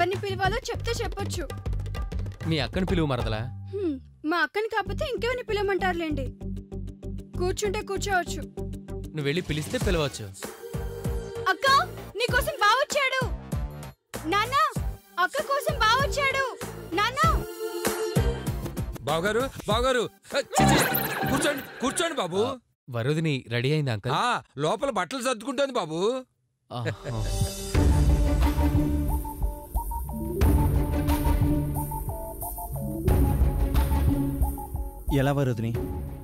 ఎవరిని పిలవాలో చెప్తే చెప్పొచ్చు. మీ అక్కని పిలువు మరదలా. మా అక్కని కాకపోతే ఇంకెవరిని పిలవమంటారులేండి. కూర్చుంటే కూర్చోవచ్చు. నువ్వు వెళ్ళి పిలిస్తే పిలవచ్చు. అక్క నీకోసం బావొచ్చాడు. నాన్న అక్క కోసం బావొచ్చాడు. నాన్న బావగారు బావగారు కూర్చోండి కూర్చోండి బాబు. వరుదిని రెడీ అయింది అంకల్? లోపల బట్టలు సర్దుకుంటోంది బాబు. ఎలా వరుదిని?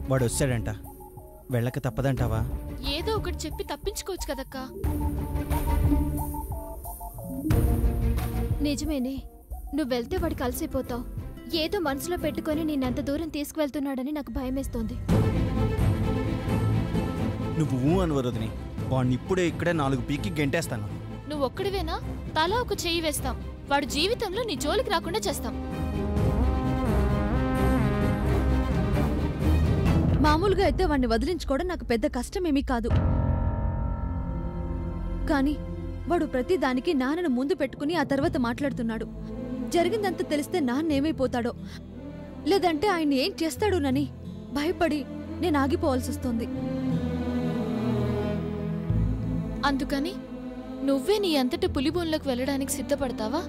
వాడు వచ్చాడంట, వెళ్ళక తప్పదంటావా? ఏదో ఒకటి చెప్పి తప్పించుకోవచ్చు కదక్కా. నిజమేనే, నువ్వు వెళ్తే వాడు కలిసిపోతావు. ఏదో మనసులో పెట్టుకుని నేనంత దూరం తీసుకువెళ్తున్నాడని నాకు భయమేస్తోంది. నువ్వు అని వరుదిని, వాడిని ఇప్పుడే ఇక్కడే 4 పీకి గెంటేస్తాను. నువ్వు ఒక్కడివేనా? తలా ఒక చెయ్యి వేస్తాం. వాడు జీవితంలో నీ జోలికి రాకుండా చేస్తాం. మామూలుగా అయితే వాడిని వదిలించుకోవడం నాకు పెద్ద కష్టమేమీ కాదు. కానీ వాడు ప్రతిదానికి నాన్నను ముందు పెట్టుకుని ఆ తర్వాత మాట్లాడుతున్నాడు. జరిగిందంతా తెలిస్తే నాన్నేమైపోతాడో, లేదంటే ఆయన ఏం చేస్తాడోనని భయపడి నేను ఆగిపోవాల్సొస్తోంది. అందుకని నువ్వే నీ అంతటి పులిబోన్లోకి వెళ్ళడానికి సిద్ధపడతావా?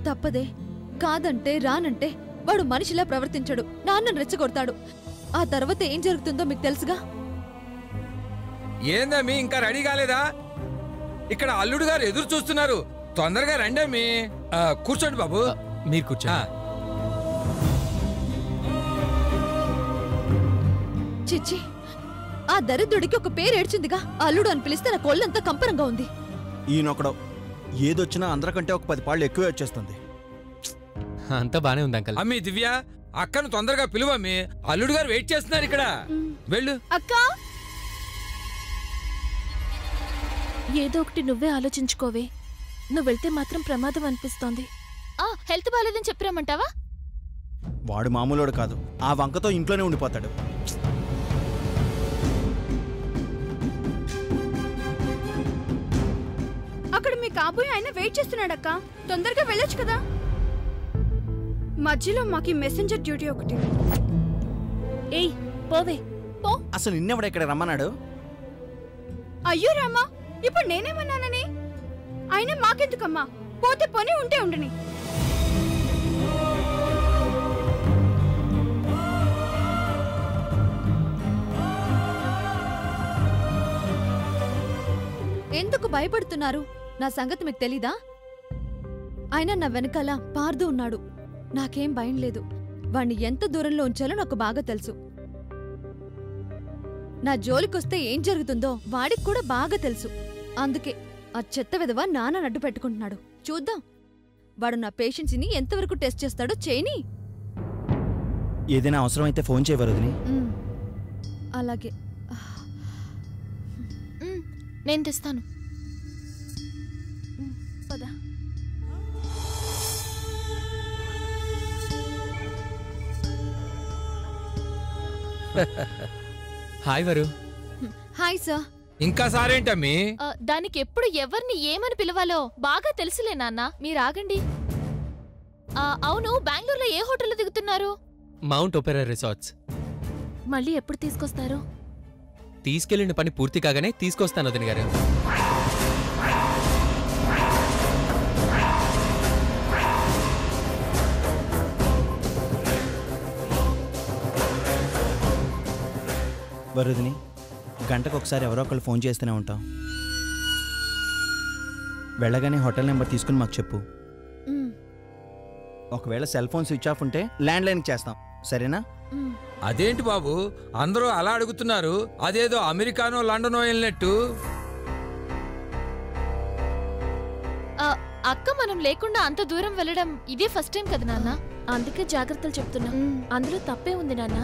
తప్పదే. కాదంటే రానంటే వాడు మనిషిలా ప్రవర్తించడు, నాన్నను రెచ్చగొడతాడు. ఆ తర్వాత ఏం జరుగుతుందో మీకు తెలుసుగా. ఏందమ్మీ ఇంకా రెడీ కాలేదా? ఇక్కడ అల్లుడు గారు ఎదురు చూస్తున్నారు. తొందరగా రండి అమ్మీ. కూర్చోండి బాబు. మీరు కూర్చోండి. చిచ్చి, ఆ దరిద్రుడికి ఒక పేరు ఏడ్చిందిగా. అల్లుడు అని పిలిస్తే నా కొళ్ళంతా కంపరంగా ఉంది. ఈయనొకడో ఏదొచ్చినా అందరికంటే ఒక 10 పాళ్ళు ఎక్కువే వచ్చేస్తుంది. అంతా బానే ఉంది అంకల్. అమ్మీ దివ్య, అక్కను తొందరగా పిలువమ్మీ. అల్లుడు గారు వెయిట్ చేస్తున్నారు ఇక్కడ. వెళ్ళు. అక్క ఏదో ఒకటి నువ్వే ఆలోచించుకోవే. నువ్వు వెళ్తే మాత్రం ప్రమాదం అనిపిస్తోంది. హెల్త్ బాగాలేదని చెప్పిరామంటావా? వాడు మామూలుడు కాదు, ఆ వంకతో ఇంట్లోనే ఉండిపోతాడు. అక్కడ మీ కాబోయే ఆయన వెయిట్ చేస్తున్నాడక్క. తొందరగా వెళ్ళొచ్చు కదా. మధ్యలో మాకి మెసెంజర్ డ్యూటీ ఒకటి. ఏయ్ పోవే పో. అసలు నిన్నెవడ ఇక్కడ రమ్మన్నాడు? అయ్యో రామా, ఇప్పుడు నేనేమన్నానని? అయినా మాకెందుకమ్మా, పోతే పోనీ ఉంటే ఉండని. ఎందుకు భయపడుతున్నారు? నా సంగతి మీకు తెలీదా? అయినా నా వెనకాల పార్దు ఉన్నాడు. నాకేం భయం లేదు. వాణ్ణి ఎంత దూరంలో ఉంచాలో నాకు బాగా తెలుసు. నా జోలికొస్తే ఏం జరుగుతుందో వాడికి కూడా బాగా తెలుసు. అందుకే ఆ చెత్త విధవ నాన్న అడ్డు పెట్టుకుంటున్నాడు. చూద్దాం వాడు నా పేషెంట్స్ని ఎంతవరకు టెస్ట్ చేస్తాడో చేయని. ఏదైనా అవసరమైతే ఫోన్ చేయవరుదిని. అలాగే. నేను తెస్తాను. పదా. హాయ్ వరు. Hi sir. ఇంకా సారేంటమ్మీ? దానికి ఎప్పుడు ఎవరిని ఏమని పిలవాలో బాగా తెలుసులే నాన్న. మీరాగండి. అవును, బెంగళూరులో ఏ హోటల్లో దిగుతున్నారు? Mount opera resorts. మళ్ళీ ఎప్పుడు తీసుకొస్తారు? తీసుకెళ్లిన పని పూర్తి కాగానే తీసుకొస్తాను వదిన గారు. వరుదిని, గంటకు ఒకసారి ఎవరో ఒకళ్ళు ఫోన్ చేస్తూనే ఉంటాం. వెళ్ళగానే హోటల్ నెంబర్ తీసుకుని మాకు చెప్పు. ఒకవేళ సెల్ ఫోన్ స్విచ్ ఆఫ్ ఉంటే ల్యాండ్ లైన్కి చేస్తాం, సరేనా? అదేంటి బాబు అందరూ అలా అడుగుతున్నారు? అదేదో అమెరికానో లండనో వెళ్ళినట్టు. అక్క మనం లేకుండా అంత దూరం వెళ్ళడం ఇదే ఫస్ట్ టైం కదా నాన్న. అందుకే జాగ్రత్తలు చెప్తున్నా. అందులో తప్పే ఉంది నాన్న.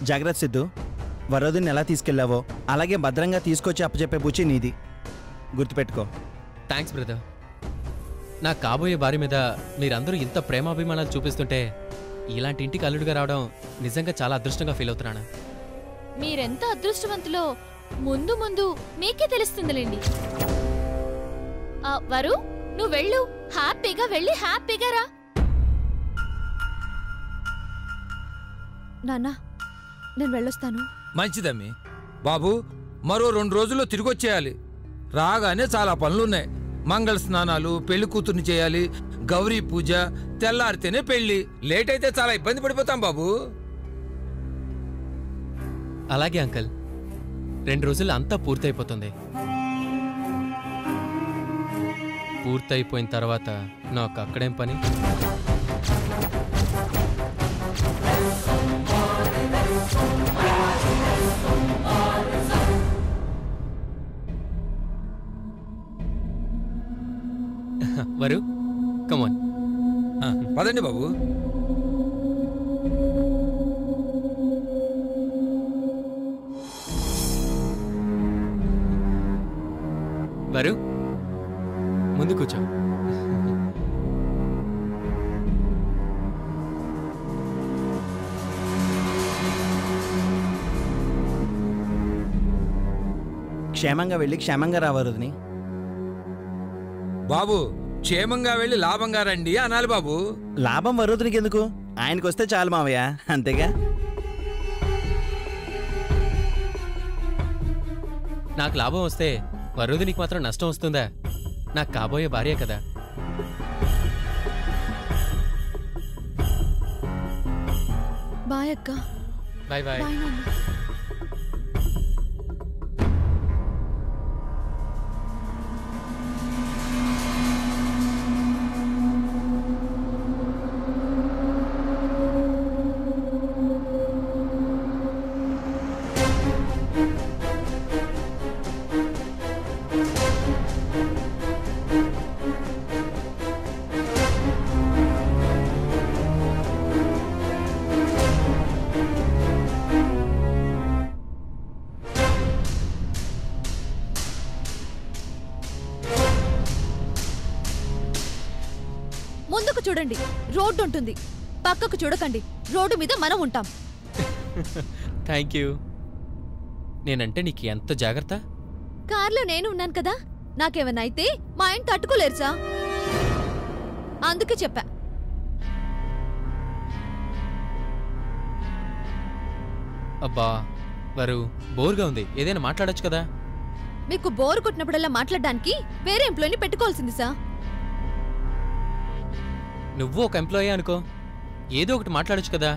జాగ్రత్త సిద్ధు. వరోదిని ఎలా తీసుకెళ్ళావో అలాగే భద్రంగా తీసుకొచ్చి అప్పచెప్పే బుచ్చి నీది, గుర్తుపెట్టుకో. Thanks brother. నా కాబోయే భార్య మీద మీరందరూ ఇంత ప్రేమాభిమానాలు చూపిస్తుంటే ఇలాంటి ఇంటికి అల్లుడుగా రావడం నిజంగా చాలా అదృష్టంగా ఫీల్ అవుతున్నాను. మీరెంత అదృష్టవంతులో ముందు ముందు మీకే తెలుస్తుందిలేండి. వరు నువ్వు వెళ్ళు, హ్యాపీగా వెళ్ళి హ్యాపీగా రా. నాన్న నేను వెళ్ళొస్తాను. మంచిదమ్మి. బాబు మరో 2 రోజుల్లో తిరిగొచ్చేయాలి. రాగానే చాలా పనులున్నాయి. మంగళ స్నానాలు, పెళ్లి కూతుర్ని చేయాలి, గౌరీ పూజ, తెల్లారితేనే పెళ్లి. లేట్ అయితే చాలా ఇబ్బంది పడిపోతాం బాబు. అలాగే అంకల్, 2 రోజుల్లో అంతా పూర్తయిపోతుంది. పూర్తయిపోయిన తర్వాత నాకు అక్కడేం పని? వరు, కమాన్. పదండి బాబు. వరు, ముందు కూర్చో. క్షేమంగా వెళ్ళి క్షేమంగా రావరుదిని. బాబు క్షేమంగా వెళ్ళి లాభంగా రండి అనాలి బాబు. లాభం వరుదినికి ఎందుకు? ఆయనకు వస్తే చాలు మావయ్య, అంతేగా. నాకు లాభం వస్తే వరుదినికి మాత్రం నష్టం వస్తుందా? నాకు కాబోయే భార్య కదా. బాయ్ అక్క. Bye bye. బాయ్ నాన్న. ముందుకు చూడండి, రోడ్డు ఉంటుంది. పక్కకు చూడకండి, రోడ్డు మీద మనం ఉంటాం. Thank you. నేనంటే నీకు ఎంత జాగ్రత్త. కార్లో నేను ఉన్నాను కదా, నాకేమన్నా అయితే మా ఆయన తట్టుకోలేరు సా. అందుకే చెప్పా. అబ్బా వరు, బోర్గా ఉంది, ఏదైనా మాట్లాడొచ్చు కదా. మీకు బోరు కొట్టినప్పుడల్లా మాట్లాడడానికి వేరే ఎంప్లాయీని పెట్టుకోవాల్సింది సా. నువ్వు ఒక ఎంప్లాయీ అనుకో, ఏదో ఒకటి మాట్లాడొచ్చు కదా.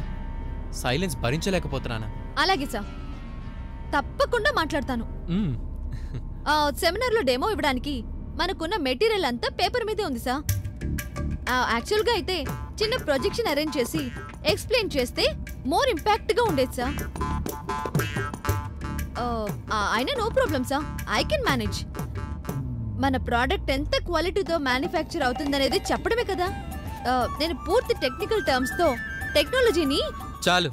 సైలెన్స్ భరించలేకపోతున్నాను. అలాగే సా, తప్పకుండా మాట్లాడతాను. మ్మ్. సెమినార్లో డెమో ఇవ్వడానికి మనకున్న మెటీరియల్ అంతా పేపర్ మీదే ఉంది సా. యాక్చువల్గా అయితే చిన్న ప్రొజెక్షన్ అరేంజ్ చేసి ఎక్స్ప్లెయిన్ చేస్తే మోర్ ఇంపాక్ట్ గా ఉండేది సా. అయినా no problem sir, I can manage. మన ప్రోడక్ట్ ఎంత క్వాలిటీతో మ్యానుఫ్యాక్చర్ అవుతుందనేది చెప్పడమే కదా. నేను పూర్తి టెక్నికల్ టర్మ్స్ తో టెక్నాలజీని చాలు,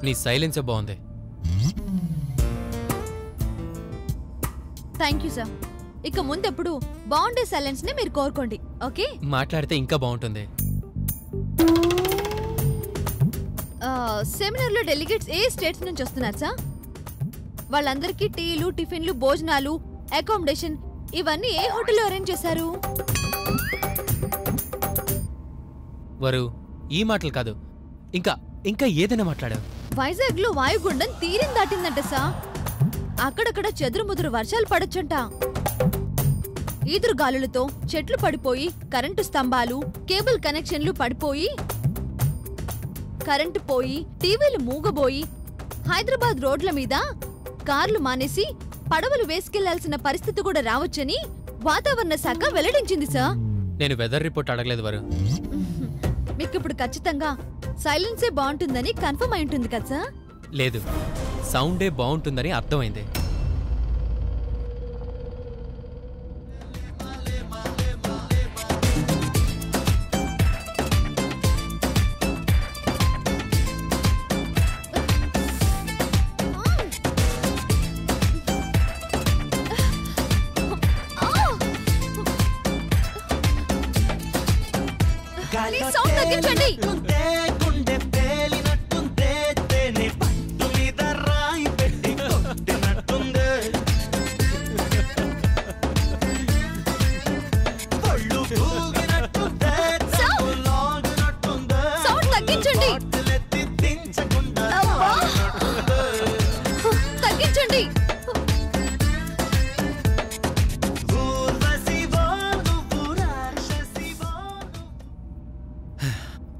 నీ సైలెన్సే బాగుంది. Thank you sir. ఇక ముందెప్పుడు బాగుండే సైలెన్స్ ని మీరు కోరుకోండి, ఓకే? మాట్లాడితే ఇంకా బాగుంటుంది. సెమినార్ లో డెలిగేట్స్ ఏ స్టేట్స్ నుంచి వస్తున్నారు సార్? వాళ్ళందరికీ టీలు, టిఫిన్లు, భోజనాలు, అకామిడేషన్ ఇవన్నీ ఏ హోటల్లో అరేంజ్ చేశారు? వరు, ఈ మాటలు కాదు, ఇంకా ఇంకా ఏదైనా మాట్లాడావు. వైజాగ్ లో వాయుగుండం తీరం దాటిందంట సా. అక్కడక్కడ చెదురుముదురు వర్షాలు పడొచ్చంట. ఈదురుగాలులతో చెట్లు పడిపోయి, కరెంటు స్తంభాలు, కేబుల్ కనెక్షన్లు పడిపోయి, కరెంటు పోయి, టీవీలు మూగబోయి, హైదరాబాద్ రోడ్ల మీద కార్లు మానేసి పడవలు వేసుకెళ్లాల్సిన పరిస్థితి కూడా రావచ్చని వాతావరణ శాఖ వెల్లడించింది సార్. నేను వెదర్ రిపోర్ట్ అడగలేదు వరు. మీకిప్పుడు ఖచ్చితంగా సైలెన్సే బాగుంటుందని కన్ఫర్మ్ అయి ఉంటుంది కదా సార్? లేదు, సౌండే బాగుంటుందని అర్థమైంది. సౌండ్ తగ్గించండి.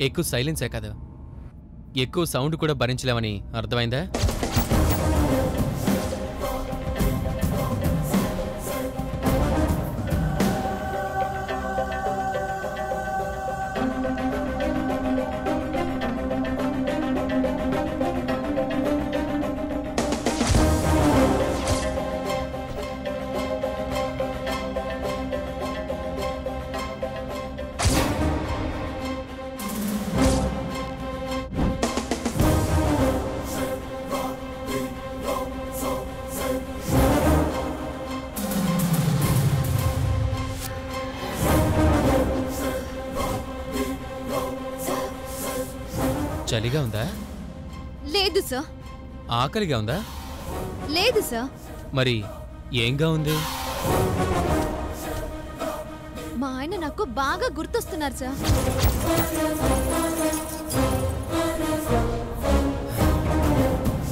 ఎక్కువ సైలెన్సే కాదు, ఎక్కువ సౌండ్ కూడా భరించలేమని అర్థమైందా? చలిగా ఉందా? లేదు సార్. ఆకలిగా ఉందా? లేదు సార్. మరి ఏంగా ఉంది? మా ఆయన నాకు బాగా గుర్తొస్తున్నారు సార్.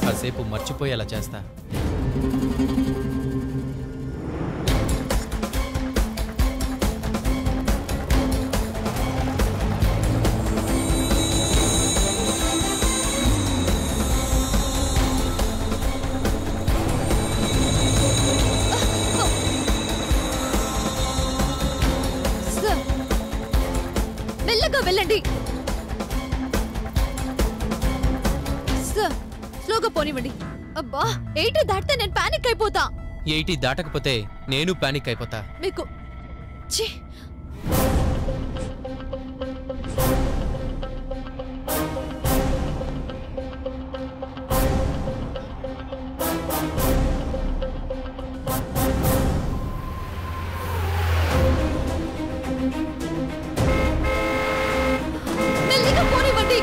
కాసేపు మర్చిపోయేలా చేస్తా. సార్ మెల్లగా వెళ్ళండి సార్. స్లోగా పోనివ్వండి. అబ్బా 80 దాటితే నేను పానిక్ అయిపోతా. 80 దాటకపోతే నేను పానిక్ అయిపోతా. మీకు ఛీ. మెల్లిగా పోనివ్వండి.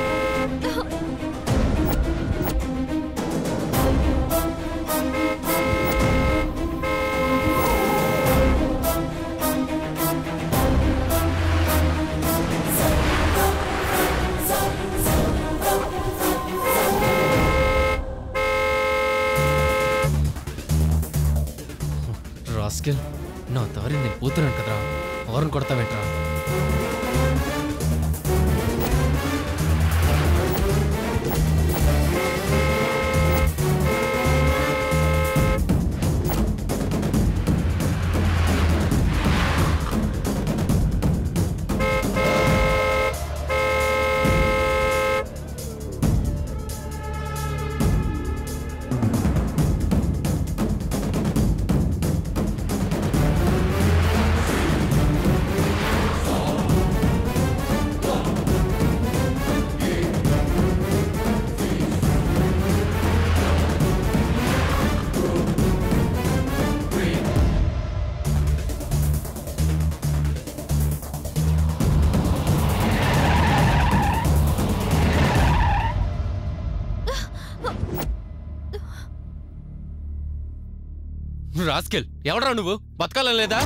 రాస్కెల్, నా దారి నేను పోతున్నాను కదరా, హారన్ కొడతావేంట్రా? రాస్కెల్, ఎవడరా నువ్వు? బతకాలని లేదా?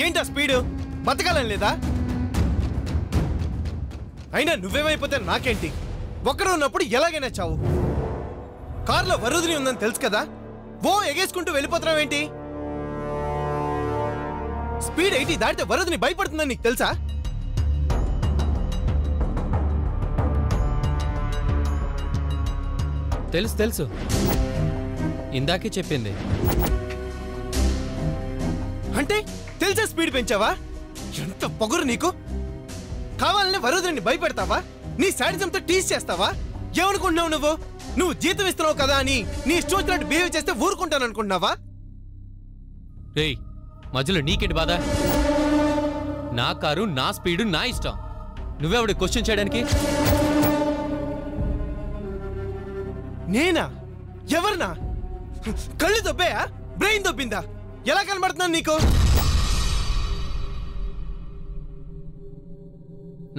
ఏంటా స్పీడు? బతకాలని లేదా? అయినా నువ్వేమైపోతే నాకేంటి? ఒక్కడు ఉన్నప్పుడు ఎలాగైనా చావు. కార్లో వరుదిని ఉందని తెలుసు కదా, ఓ ఎగేసుకుంటూ వెళ్ళిపోతున్నావేంటి? స్పీడ్ 80 దాటితే వరుదిని భయపడుతుందని నీకు తెలుసా? తెలుసు తెలుసు, ఇందాకే చెప్పింది. అంటే తెలిసే స్పీడ్ పెంచావా? ఎంత పొగరు నీకు! కావాలని వరుదిని భయపెడతావా? నీ శాడిజంతో టీస్ చేస్తావా? ఏమనుకుంటున్నావు నువ్వు? నువ్వు జీతం ఇస్తున్నావు కదా అని నీ ఇష్టం వచ్చినట్టు బిహేవ్ చేస్తే ఊరుకుంటాను అనుకుంటున్నావా? రేయ్, మధ్యలో నీకేంటి బాధ? నా కారు, నా స్పీడు, నా ఇష్టం. నువ్వెవడి క్వశ్చన్ చేయడానికి? నేనా? ఎవరినా? కళ్ళు దొబ్బాయా? బ్రెయిన్ దొబ్బిందా? ఎలా కనబడుతున్నాను నీకు?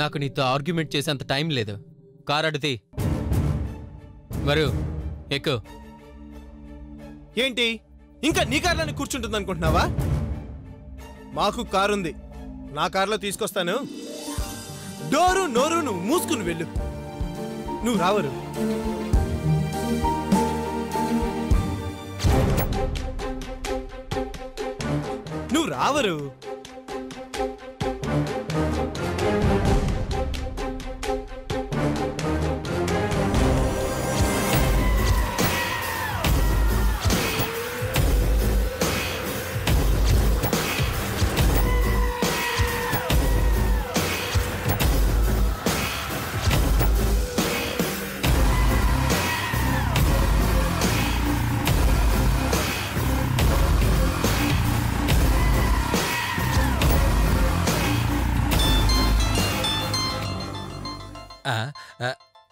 నాకు నీతో ఆర్గ్యుమెంట్ చేసేంత టైం లేదు. కారు అడితే మరు ఎక్కు. ఏంటి ఇంకా నీ కార్లోనే కూర్చుంటుంది అనుకుంటున్నావా? మాకు కారుంది, నా కార్లో తీసుకొస్తాను. డోరు నోరు నువ్వు మూసుకుని వెళ్ళు. నువ్వు రావరు. నువ్వు రావరు.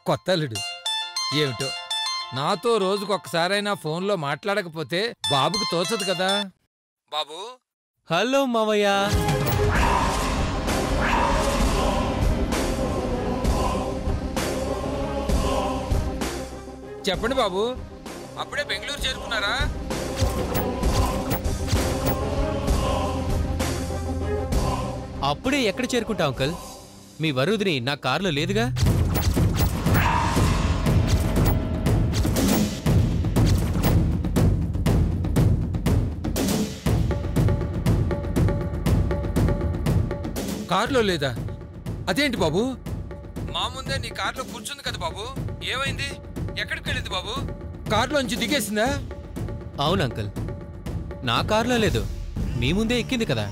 కొత్త అల్లుడు ఏమిటో, నాతో రోజుకొకసారైనా ఫోన్లో మాట్లాడకపోతే బాబుకు తోచదు కదా. బాబు, హలో మావయ్య. చెప్పండి బాబు, అప్పుడే బెంగళూరు చేరుకున్నారా? అప్పుడే ఎక్కడ చేరుకుంటావు అంకల్? మీ వరుదిని నా కారులో లేదుగా. కారులో లేదా? అదేంటి బాబు, మా ముందే నీ కారులో కూర్చుంది కదా బాబు. ఏమైంది? ఎక్కడికి వెళ్ళింది బాబు? కారులోంచి దిగేసిందా? అవును అంకల్, నా కారులో లేదు, మీ ముందే ఎక్కింది కదా.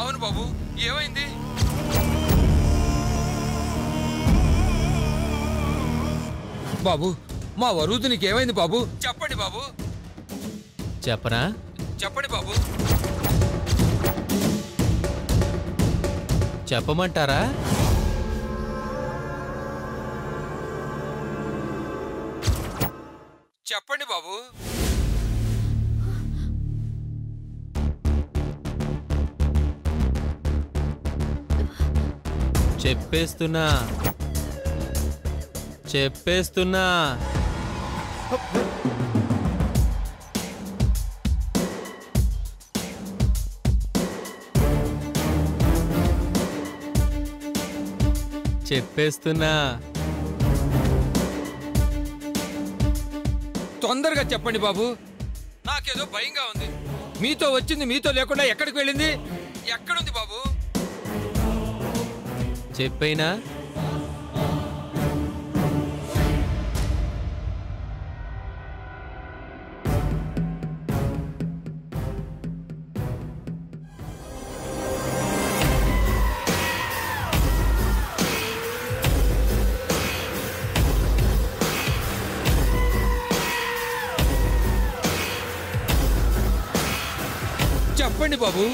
అవును బాబు, ఏమైంది? బాబు, మా వరుదినికి ఏమైంది బాబు? చెప్పండి బాబు. చెప్పనా? చెప్పండి బాబు. చెప్పమంటారా? చెప్పండి బాబు. చెప్పేస్తున్నా చెప్పేస్తున్నా. చెప్పేస్తున్నా. తొందరగా చెప్పండి బాబు, నాకేదో భయంగా ఉంది. మీతో వచ్చింది మీతో లేకుండా ఎక్కడికి వెళ్ళింది? ఎక్కడుంది బాబు? చెప్పైనా? చెప్పండి బాబు.